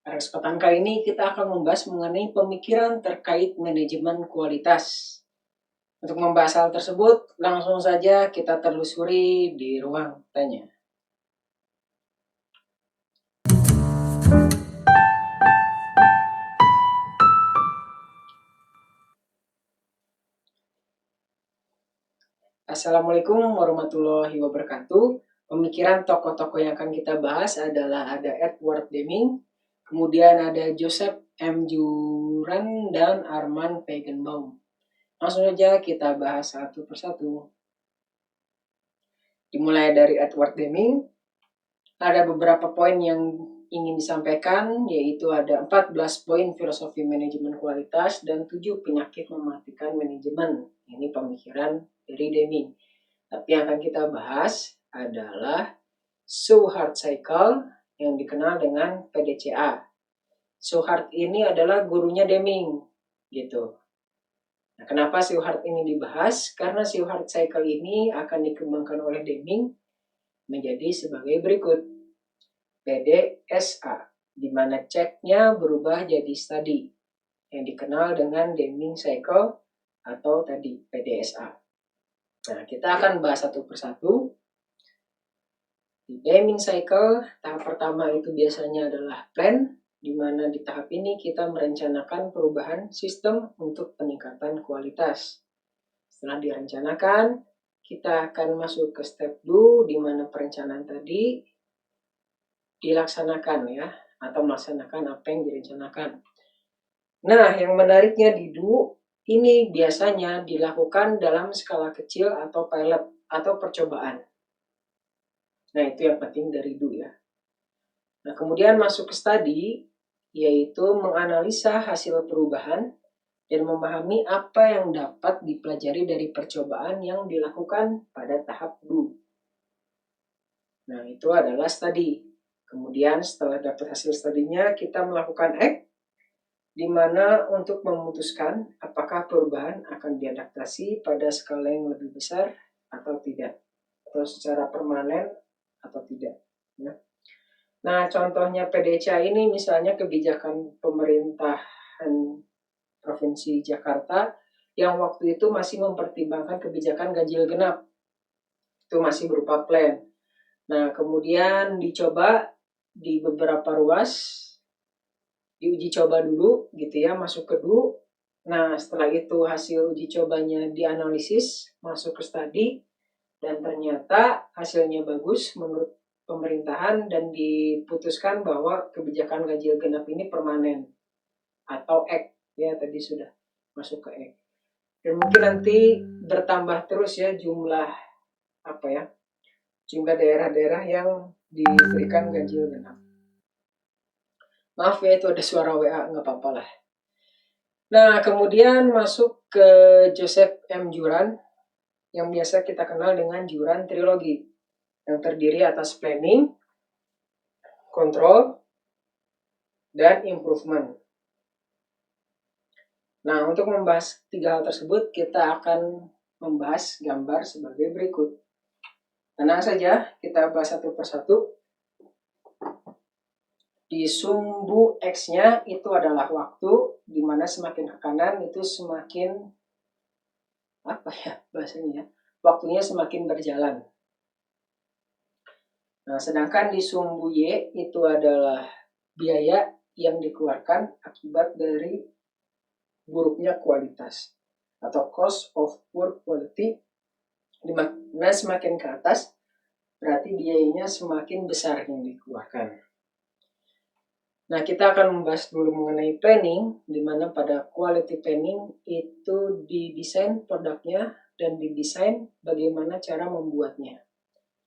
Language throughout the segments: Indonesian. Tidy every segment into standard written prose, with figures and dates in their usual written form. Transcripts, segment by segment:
Pada kesempatan kali ini kita akan membahas mengenai pemikiran terkait manajemen kualitas. Untuk membahas hal tersebut, langsung saja kita telusuri di ruang tanya. Assalamualaikum warahmatullahi wabarakatuh. Pemikiran tokoh-tokoh yang akan kita bahas adalah ada Edward Deming, kemudian ada Joseph M. Juran, dan Armand Feigenbaum. Langsung saja kita bahas satu persatu. Dimulai dari Edward Deming, ada beberapa poin yang ingin disampaikan, yaitu ada 14 poin filosofi manajemen kualitas dan 7 penyakit mematikan manajemen. Ini pemikiran dari Deming. Tapi yang akan kita bahas adalah Shewhart Cycle yang dikenal dengan PDCA. Shewhart ini adalah gurunya Deming, gitu. Nah, kenapa Shewhart ini dibahas? Karena Shewhart Cycle ini akan dikembangkan oleh Deming menjadi sebagai berikut. PDSA, di mana ceknya berubah jadi study, yang dikenal dengan Deming Cycle atau tadi PDSA. Nah, kita akan bahas satu persatu. Di Deming Cycle, tahap pertama itu biasanya adalah plan, di mana di tahap ini kita merencanakan perubahan sistem untuk peningkatan kualitas. Setelah direncanakan, kita akan masuk ke step 2, di mana perencanaan tadi dilaksanakan ya, atau melaksanakan apa yang direncanakan. Nah, yang menariknya di DU ini biasanya dilakukan dalam skala kecil atau pilot atau percobaan. Nah, itu yang penting dari DU ya. Nah, kemudian masuk ke study, yaitu menganalisa hasil perubahan dan memahami apa yang dapat dipelajari dari percobaan yang dilakukan pada tahap DU. Nah, itu adalah study. Kemudian setelah dapat hasil studinya, kita melakukan act, di mana untuk memutuskan apakah perubahan akan diadaptasi pada skala yang lebih besar atau tidak, atau secara permanen atau tidak. Nah, contohnya PDCA ini misalnya kebijakan pemerintahan Provinsi Jakarta yang waktu itu masih mempertimbangkan kebijakan ganjil genap. Itu masih berupa plan. Nah, kemudian dicoba di beberapa ruas, diuji coba dulu gitu ya, masuk ke DU. Nah, setelah itu hasil uji cobanya dianalisis, masuk ke study, dan ternyata hasilnya bagus menurut pemerintahan dan diputuskan bahwa kebijakan ganjil genap ini permanen atau act ya, tadi sudah masuk ke act. Dan mungkin nanti bertambah terus ya jumlah jumlah daerah-daerah yang diberikan ganjil genap. Maaf ya, itu ada suara WA, nggak apa-apa lah. Nah, kemudian masuk ke Joseph M. Juran, yang biasa kita kenal dengan Juran Trilogy, yang terdiri atas planning, control, dan improvement. Nah, untuk membahas 3 hal tersebut, kita akan membahas gambar sebagai berikut. Tenang saja, kita bahas satu persatu. Di sumbu X-nya itu adalah waktu, di mana semakin ke kanan itu semakin bahasanya, waktunya semakin berjalan. Nah, sedangkan di sumbu Y itu adalah biaya yang dikeluarkan akibat dari buruknya kualitas atau cost of poor quality, di mana semakin ke atas berarti biayanya semakin besar yang dikeluarkan. Nah, kita akan membahas dulu mengenai planning, di mana pada quality planning itu didesain produknya dan didesain bagaimana cara membuatnya.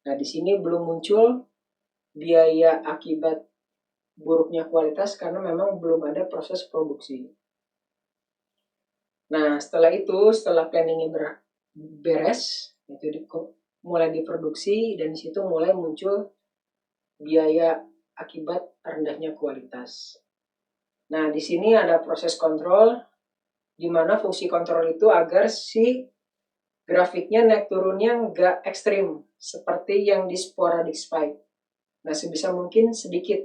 Nah, di sini belum muncul biaya akibat buruknya kualitas karena memang belum ada proses produksi. Nah, setelah planningnya beres, itu mulai diproduksi dan di situ mulai muncul biaya akibat rendahnya kualitas. Nah, di sini ada proses kontrol, di mana fungsi kontrol itu agar si grafiknya naik turunnya nggak ekstrim, seperti yang di sporadic spike. Nah, sebisa mungkin sedikit,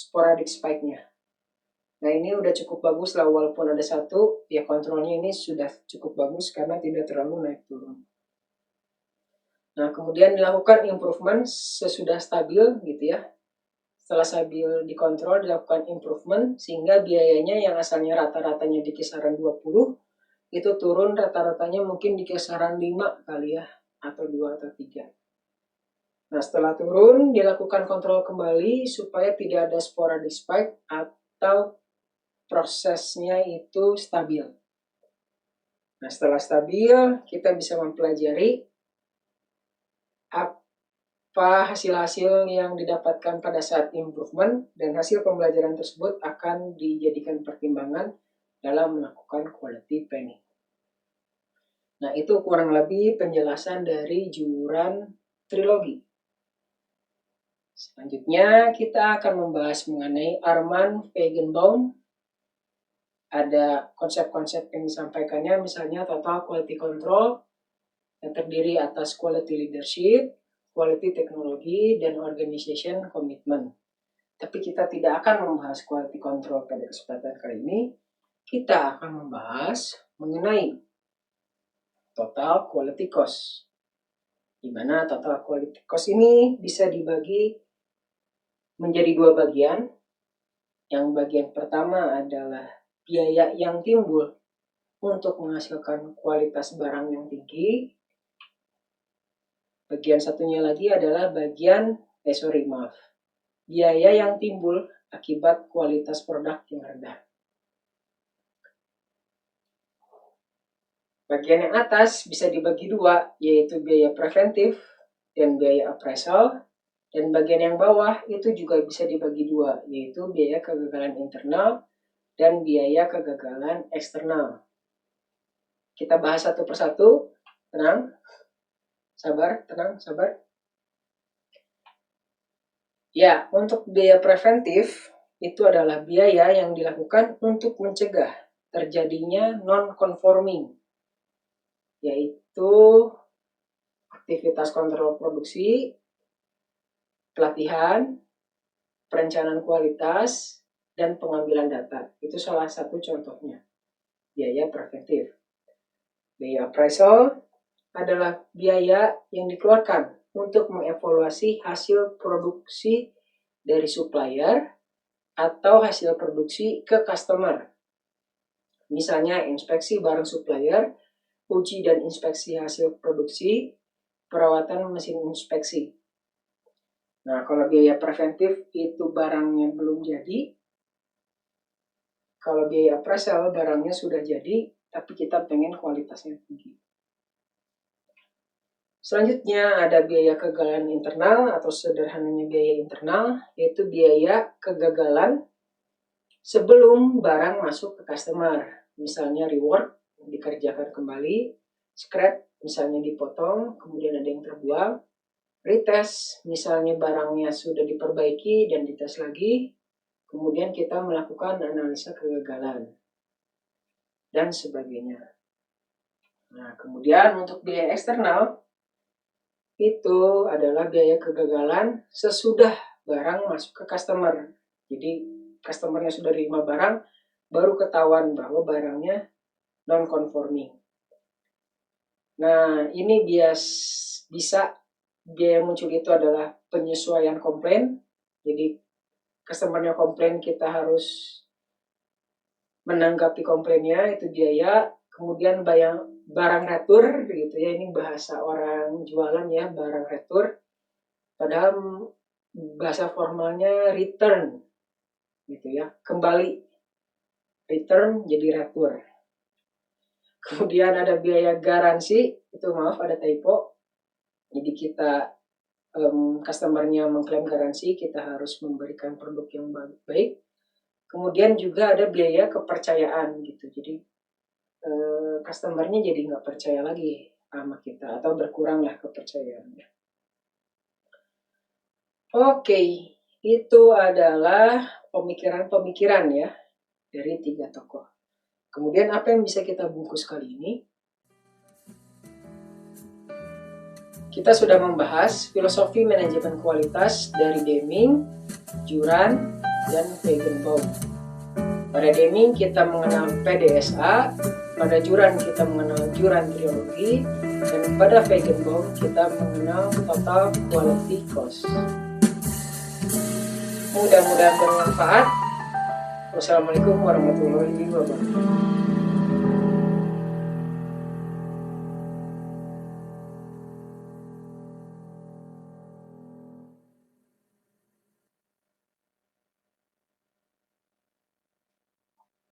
sporadic spike-nya. Nah ini udah cukup bagus lah, walaupun ada satu, ya kontrolnya ini sudah cukup bagus karena tidak terlalu naik turun. Nah kemudian dilakukan improvement sesudah stabil gitu ya. Setelah stabil dikontrol, dilakukan improvement sehingga biayanya yang asalnya rata-ratanya di kisaran 20, itu turun rata-ratanya mungkin di kisaran 5 kali ya, atau 2 atau 3. Nah setelah turun dilakukan kontrol kembali supaya tidak ada sporadic spike atau prosesnya itu stabil. Nah setelah stabil kita bisa mempelajari apa hasil-hasil yang didapatkan pada saat improvement, dan hasil pembelajaran tersebut akan dijadikan pertimbangan dalam melakukan quality planning. Nah itu kurang lebih penjelasan dari Juran Trilogi. Selanjutnya kita akan membahas mengenai Armand Feigenbaum. Ada konsep-konsep yang disampaikannya, misalnya total quality control yang terdiri atas quality leadership, quality technology, dan organization commitment. Tapi kita tidak akan membahas quality control pada kesempatan kali ini. Kita akan membahas mengenai total quality cost, di mana total quality cost ini bisa dibagi menjadi 2 bagian. Yang bagian pertama adalah biaya yang timbul untuk menghasilkan kualitas barang yang tinggi. Bagian satunya lagi adalah biaya yang timbul akibat kualitas produk yang rendah. Bagian yang atas bisa dibagi 2, yaitu biaya preventif dan biaya appraisal. Dan bagian yang bawah itu juga bisa dibagi 2, yaitu biaya kegagalan internal dan biaya kegagalan eksternal. Kita bahas satu persatu. Tenang, sabar, tenang, sabar. Ya, untuk biaya preventif itu adalah biaya yang dilakukan untuk mencegah terjadinya non-conforming, yaitu aktivitas kontrol produksi, pelatihan, perencanaan kualitas, dan pengambilan data. Itu salah satu contohnya, biaya preventif. Biaya appraisal adalah biaya yang dikeluarkan untuk mengevaluasi hasil produksi dari supplier atau hasil produksi ke customer. Misalnya inspeksi barang supplier, uji dan inspeksi hasil produksi, perawatan mesin inspeksi. Nah, kalau biaya preventif itu barangnya belum jadi. Kalau biaya appraisal barangnya sudah jadi, tapi kita pengen kualitasnya tinggi. Selanjutnya ada biaya kegagalan internal atau sederhananya biaya internal, yaitu biaya kegagalan sebelum barang masuk ke customer. Misalnya rework, dikerjakan kembali, scrap, misalnya dipotong, kemudian ada yang terbuang, retest, misalnya barangnya sudah diperbaiki dan dites lagi, kemudian kita melakukan analisa kegagalan, dan sebagainya. Nah, kemudian untuk biaya eksternal, itu adalah biaya kegagalan sesudah barang masuk ke customer. Jadi, customernya sudah terima barang, baru ketahuan bahwa barangnya non-conforming. Nah, ini bisa biaya yang muncul itu adalah penyesuaian komplain. Jadi customernya komplain, kita harus menanggapi komplainnya, itu biaya. Kemudian barang retur gitu ya, ini bahasa orang jualan ya, barang retur. Padahal bahasa formalnya return gitu ya, kembali. Return jadi retur. Kemudian ada biaya garansi, itu maaf ada typo. Jadi kita customernya mengklaim garansi, kita harus memberikan produk yang baik. Kemudian juga ada biaya kepercayaan gitu. Jadi customernya jadi nggak percaya lagi sama kita atau berkuranglah kepercayaannya. Oke, itu adalah pemikiran-pemikiran ya dari 3 tokoh. Kemudian apa yang bisa kita bungkus kali ini? Kita sudah membahas filosofi manajemen kualitas dari Deming, Juran, dan Feigenbaum. Pada Deming kita mengenal PDSA, pada Juran kita mengenal Juran Trilogy, dan pada Feigenbaum kita mengenal Total Quality Cost. Mudah-mudahan bermanfaat. Wassalamualaikum warahmatullahi wabarakatuh.